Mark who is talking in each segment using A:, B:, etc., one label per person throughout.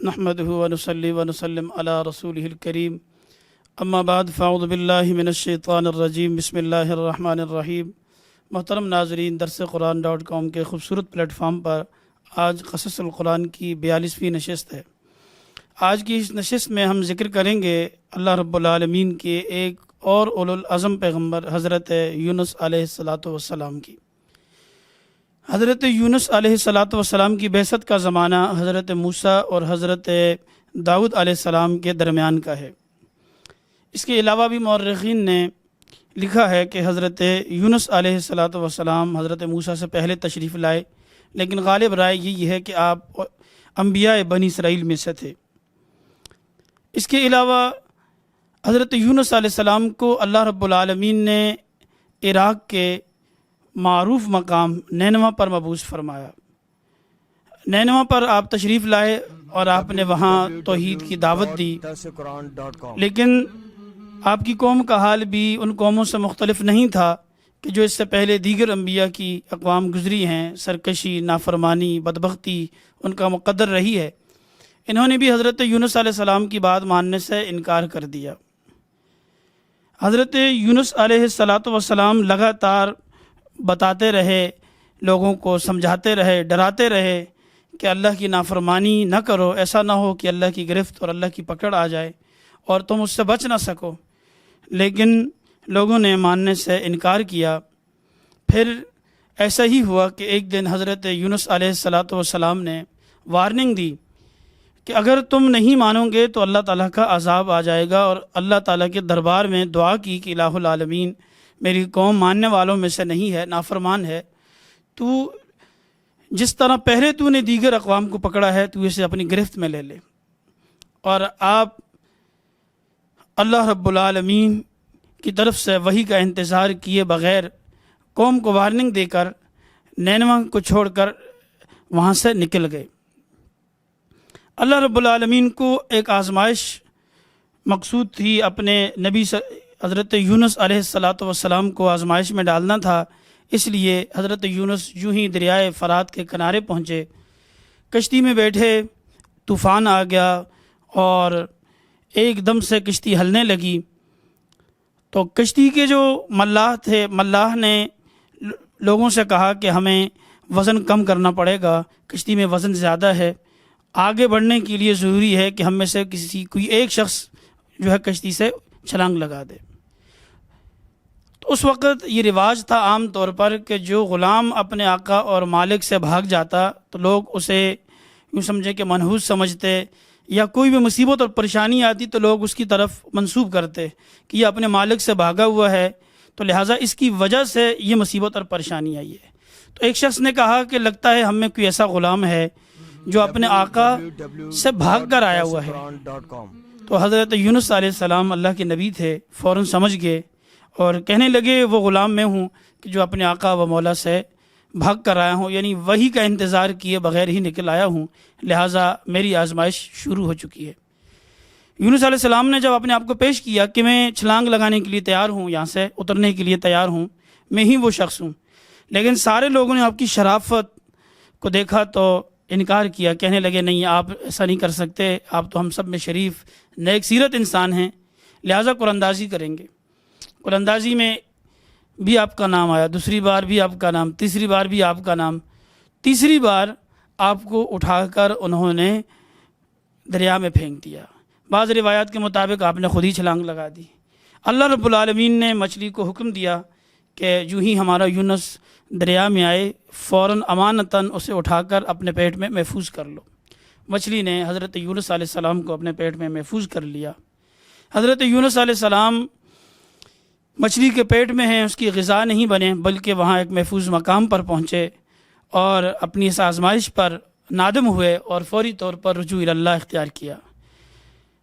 A: نحمده ونصلي ونسلم على رسوله الكريم اما بعد فاعوذ باللہ من الشیطان الرجیم بسم اللہ الرحمن الرحیم۔ محترم ناظرین، درس قرآن.com کے خوبصورت پلیٹ فارم پر آج قصص القرآن کی 42ویں نشست ہے۔ آج کی اس نشست میں ہم ذکر کریں گے اللہ رب العالمین کے ایک اور اولو العزم پیغمبر حضرت یونس علیہ السلام کی۔ حضرت یونس علیہ السلام کی بعثت کا زمانہ حضرت موسیٰ اور حضرت داؤد علیہ السلام کے درمیان کا ہے۔ اس کے علاوہ بھی مورخین نے لکھا ہے کہ حضرت یونس علیہ السلام حضرت موسیٰ سے پہلے تشریف لائے، لیکن غالب رائے یہی ہے کہ آپ انبیاء بنی اسرائیل میں سے تھے۔ اس کے علاوہ حضرت یونس علیہ السلام کو اللہ رب العالمین نے عراق کے معروف مقام نینوا پر مبعوث فرمایا۔ نینوا پر آپ تشریف لائے اور آپ نے وہاں توحید کی دعوت دی، لیکن آپ کی قوم کا حال بھی ان قوموں سے مختلف نہیں تھا کہ جو اس سے پہلے دیگر انبیاء کی اقوام گزری ہیں۔ سرکشی، نافرمانی، بدبختی ان کا مقدر رہی ہے۔ انہوں نے بھی حضرت یونس علیہ السلام کی بات ماننے سے انکار کر دیا۔ حضرت یونس علیہ السلام لگاتار بتاتے رہے، لوگوں کو سمجھاتے رہے، ڈراتے رہے کہ اللہ کی نافرمانی نہ کرو، ایسا نہ ہو کہ اللہ کی گرفت اور اللہ کی پکڑ آ جائے اور تم اس سے بچ نہ سکو، لیکن لوگوں نے ماننے سے انکار کیا۔ پھر ایسا ہی ہوا کہ ایک دن حضرت یونس علیہ السلام نے وارننگ دی کہ اگر تم نہیں مانو گے تو اللہ تعالیٰ کا عذاب آ جائے گا، اور اللہ تعالیٰ کے دربار میں دعا کی کہ الہ العالمین میری قوم ماننے والوں میں سے نہیں ہے، نافرمان ہے، تو جس طرح پہلے تو نے دیگر اقوام کو پکڑا ہے تو اسے اپنی گرفت میں لے لے۔ اور آپ اللہ رب العالمین کی طرف سے وحی کا انتظار کیے بغیر قوم کو وارننگ دے کر نینوا کو چھوڑ کر وہاں سے نکل گئے۔ اللہ رب العالمین کو ایک آزمائش مقصود تھی، اپنے نبی حضرت یونس علیہ السلام کو آزمائش میں ڈالنا تھا۔ اس لیے حضرت یونس یوں ہی دریائے فرات کے کنارے پہنچے، کشتی میں بیٹھے، طوفان آ گیا اور ایک دم سے کشتی ہلنے لگی۔ تو کشتی کے جو ملاح تھے، ملاح نے لوگوں سے کہا کہ ہمیں وزن کم کرنا پڑے گا، کشتی میں وزن زیادہ ہے، آگے بڑھنے کے لیے ضروری ہے کہ ہم میں سے کوئی ایک شخص جو ہے کشتی سے چھلانگ لگا دے۔ تو اس وقت یہ رواج تھا عام طور پر کہ جو غلام اپنے آقا اور مالک سے بھاگ جاتا تو لوگ اسے یوں سمجھے کہ منحوس سمجھتے، یا کوئی بھی مصیبت اور پریشانی آتی تو لوگ اس کی طرف منسوب کرتے کہ یہ اپنے مالک سے بھاگا ہوا ہے، تو لہٰذا اس کی وجہ سے یہ مصیبت اور پریشانی آئی ہے۔ تو ایک شخص نے کہا کہ لگتا ہے ہم میں کوئی ایسا غلام ہے جو اپنے آقا سے بھاگ کر آیا ہوا ہے۔ تو حضرت یونس علیہ السلام اللہ کے نبی تھے، فوراً سمجھ گئے اور کہنے لگے وہ غلام میں ہوں کہ جو اپنے آقا و مولا سے بھاگ کر آیا ہوں، یعنی وہی کا انتظار کیے بغیر ہی نکل آیا ہوں، لہٰذا میری آزمائش شروع ہو چکی ہے۔ یونس علیہ السلام نے جب اپنے آپ کو پیش کیا کہ میں چھلانگ لگانے کے لیے تیار ہوں، یہاں سے اترنے کے لیے تیار ہوں، میں ہی وہ شخص ہوں، لیکن سارے لوگوں نے آپ کی شرافت کو دیکھا تو انکار کیا، کہنے لگے نہیں، آپ ایسا نہیں کر سکتے، آپ تو ہم سب میں شریف نیک سیرت انسان ہیں، لہٰذا قراندازی کریں گے۔ قراندازی میں بھی آپ کا نام آیا، دوسری بار بھی آپ کا نام، تیسری بار بھی آپ کا نام، تیسری بار آپ کو اٹھا کر انہوں نے دریا میں پھینک دیا۔ بعض روایات کے مطابق آپ نے خود ہی چھلانگ لگا دی۔ اللہ رب العالمین نے مچھلی کو حکم دیا کہ جو ہی ہمارا یونس دریا میں آئے فوراً امانتاً اسے اٹھا کر اپنے پیٹ میں محفوظ کر لو۔ مچھلی نے حضرت یونس علیہ السلام کو اپنے پیٹ میں محفوظ کر لیا۔ حضرت یونس علیہ السلام مچھلی کے پیٹ میں ہیں، اس کی غذا نہیں بنے، بلکہ وہاں ایک محفوظ مقام پر پہنچے اور اپنی اس آزمائش پر نادم ہوئے اور فوری طور پر رجوع اللہ اختیار کیا۔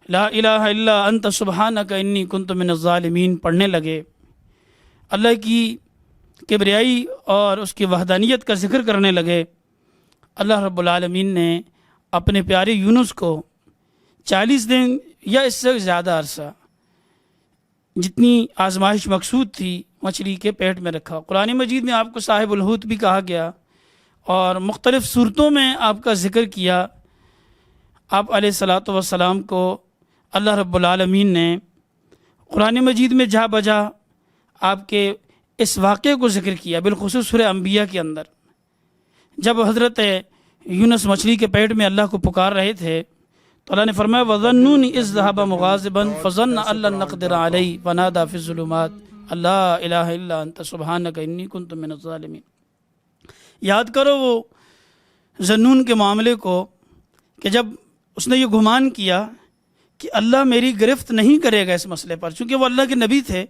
A: لا الہ الا انت سبحانک انی کنت من الظالمین پڑھنے لگے، اللہ کی کبریائی اور اس کی وحدانیت کا ذکر کرنے لگے۔ اللہ رب العالمین نے اپنے پیارے یونس کو 40 دن یا اس سے زیادہ عرصہ جتنی آزمائش مقصود تھی مچھلی کے پیٹ میں رکھا۔ قرآن مجید میں آپ کو صاحب الحوت بھی کہا گیا اور مختلف صورتوں میں آپ کا ذکر کیا۔ آپ علیہ الصلاۃ والسلام کو اللہ رب العالمین نے قرآن مجید میں جا بجا آپ کے اس واقعے کو ذکر کیا، بالخصوص سورہ انبیاء کے اندر جب حضرت یونس مچھلی کے پیٹ میں اللہ کو پکار رہے تھے تو اللہ نے فرمایا وَظَنُّونِ إِذْ ذَهَبَ مُغَاضِبًا فَظَنَّ أَن لَّن نَّقْدِرَ عَلَيْهِ فَنَادَىٰ فِي الظُّلُمَاتِ لَا إِلَٰهَ إِلَّا أَنتَ سُبْحَانَكَ إِنِّي كُنتُ مِنَ الظَّالِمِينَ۔ یاد کرو وہ ذنون کے معاملے کو کہ جب اس نے یہ گمان کیا کہ اللہ میری گرفت نہیں کرے گا اس مسئلے پر، چونکہ وہ اللہ کے نبی تھے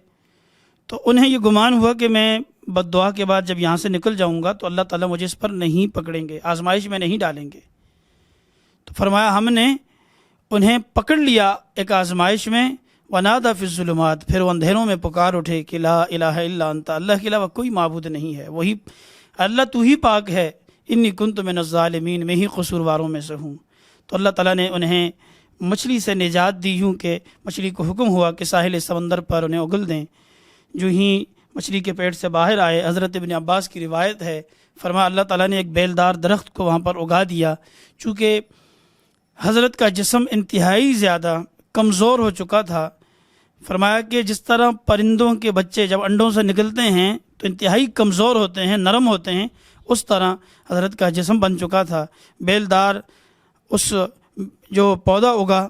A: تو انہیں یہ گمان ہوا کہ میں بد دعا کے بعد جب یہاں سے نکل جاؤں گا تو اللہ تعالیٰ مجھے اس پر نہیں پکڑیں گے، آزمائش میں نہیں ڈالیں گے۔ تو فرمایا ہم نے انہیں پکڑ لیا ایک آزمائش میں، وَنَادَىٰ فِي الظُّلُمَاتِ، پھر وہ اندھیروں میں پکار اٹھے کہ لا الہ الا انت، اللہ کے علاوہ کوئی معبود نہیں ہے، وہی اللہ تو ہی پاک ہے، انی کنت من الظالمین، میں ہی قصورواروں میں سے ہوں۔ تو اللہ تعالیٰ نے انہیں مچھلی سے نجات دی، یوں کہ مچھلی کو حکم ہوا کہ ساحل سمندر پر انہیں اگل دیں۔ جو ہی مچھلی کے پیٹ سے باہر آئے، حضرت ابن عباس کی روایت ہے، فرمایا اللہ تعالیٰ نے ایک بیلدار درخت کو وہاں پر اگا دیا، چونکہ حضرت کا جسم انتہائی زیادہ کمزور ہو چکا تھا۔ فرمایا کہ جس طرح پرندوں کے بچے جب انڈوں سے نکلتے ہیں تو انتہائی کمزور ہوتے ہیں، نرم ہوتے ہیں، اس طرح حضرت کا جسم بن چکا تھا۔ بیلدار اس جو پودا اگا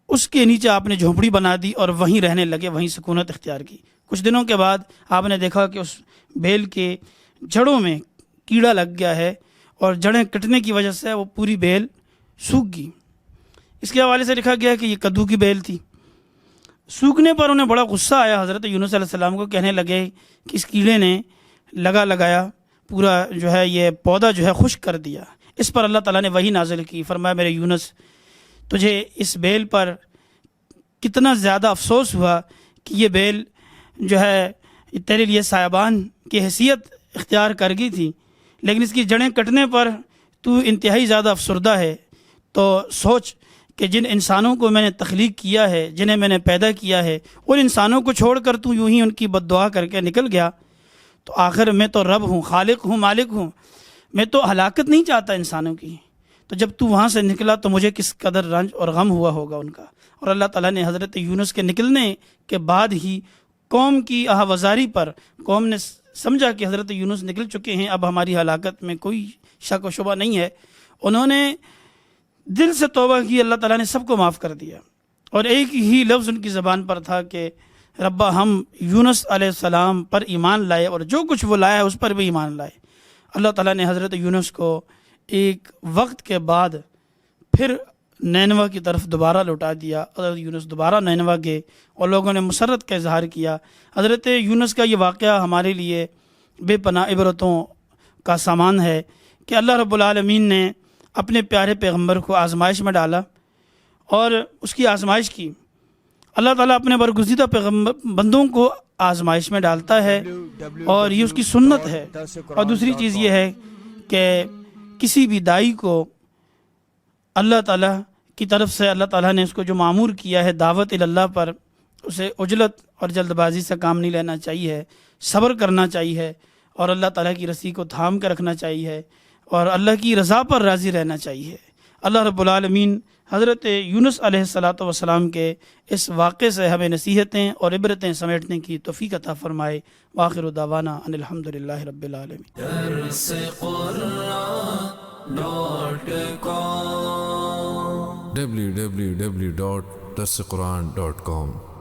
A: اس کے نیچے آپ نے جھونپڑی بنا دی اور وہیں رہنے لگے، وہیں سکونت اختیار کی۔ کچھ دنوں کے بعد آپ نے دیکھا کہ اس بیل کے جڑوں میں کیڑا لگ گیا ہے اور جڑیں کٹنے کی وجہ سے وہ پوری بیل سوکھ گئی۔ اس کے حوالے سے لکھا گیا کہ یہ کدو کی بیل تھی۔ سوکھنے پر انہیں بڑا غصہ آیا، حضرت یونس علیہ السلام کو، کہنے لگے کہ اس کیڑے نے لگایا پورا جو ہے یہ پودا جو ہے خشک کر دیا۔ اس پر اللہ تعالیٰ نے وحی نازل کی، فرمایا میرے یونس تجھے اس بیل پر کتنا زیادہ افسوس ہوا کہ یہ بیل جو ہے تیرے لیے سایبان کی حیثیت اختیار کر گئی تھی، لیکن اس کی جڑیں کٹنے پر تو انتہائی زیادہ افسردہ ہے۔ تو سوچ کہ جن انسانوں کو میں نے تخلیق کیا ہے، جنہیں میں نے پیدا کیا ہے، ان انسانوں کو چھوڑ کر تو یوں ہی ان کی بد دعا کر کے نکل گیا، تو آخر میں تو رب ہوں، خالق ہوں، مالک ہوں، میں تو ہلاکت نہیں چاہتا انسانوں کی، تو جب تو وہاں سے نکلا تو مجھے کس قدر رنج اور غم ہوا ہوگا ان کا۔ اور اللہ تعالیٰ نے حضرت یونس کے نکلنے کے بعد ہی قوم کی آہوازاری پر قوم نے سمجھا کہ حضرت یونس نکل چکے ہیں، اب ہماری ہلاکت میں کوئی شک و شبہ نہیں ہے، انہوں نے دل سے توبہ کی، اللہ تعالیٰ نے سب کو معاف کر دیا، اور ایک ہی لفظ ان کی زبان پر تھا کہ ربا ہم یونس علیہ السلام پر ایمان لائے، اور جو کچھ وہ لایا اس پر بھی ایمان لائے۔ اللہ تعالیٰ نے حضرت یونس کو ایک وقت کے بعد پھر نینوا کی طرف دوبارہ لوٹا دیا۔ حضرت یونس دوبارہ نینوا گئے اور لوگوں نے مسرت کا اظہار کیا۔ حضرت یونس کا یہ واقعہ ہمارے لیے بے پناہ عبرتوں کا سامان ہے کہ اللہ رب العالمین نے اپنے پیارے پیغمبر کو آزمائش میں ڈالا اور اس کی آزمائش کی۔ اللہ تعالیٰ اپنے برگزیدہ بندوں کو آزمائش میں ڈالتا ہے اور یہ اس کی سنت ہے۔ اور دوسری چیز یہ ہے کہ کسی بھی داعی کو اللہ تعالیٰ کی طرف سے اللہ تعالیٰ نے اس کو جو معمور کیا ہے دعوت اللہ پر، اسے عجلت اور جلد بازی سے کام نہیں لینا چاہیے، صبر کرنا چاہیے اور اللہ تعالیٰ کی رسی کو تھام کے رکھنا چاہیے اور اللہ کی رضا پر راضی رہنا چاہیے۔ اللہ رب العالمین حضرت یونس علیہ السلام کے اس واقعے سے ہمیں نصیحتیں اور عبرتیں سمیٹنے کی توفیق عطا فرمائے۔ وآخر دعوانا ان الحمدللہ رب العالمین۔
B: www.darsequran.com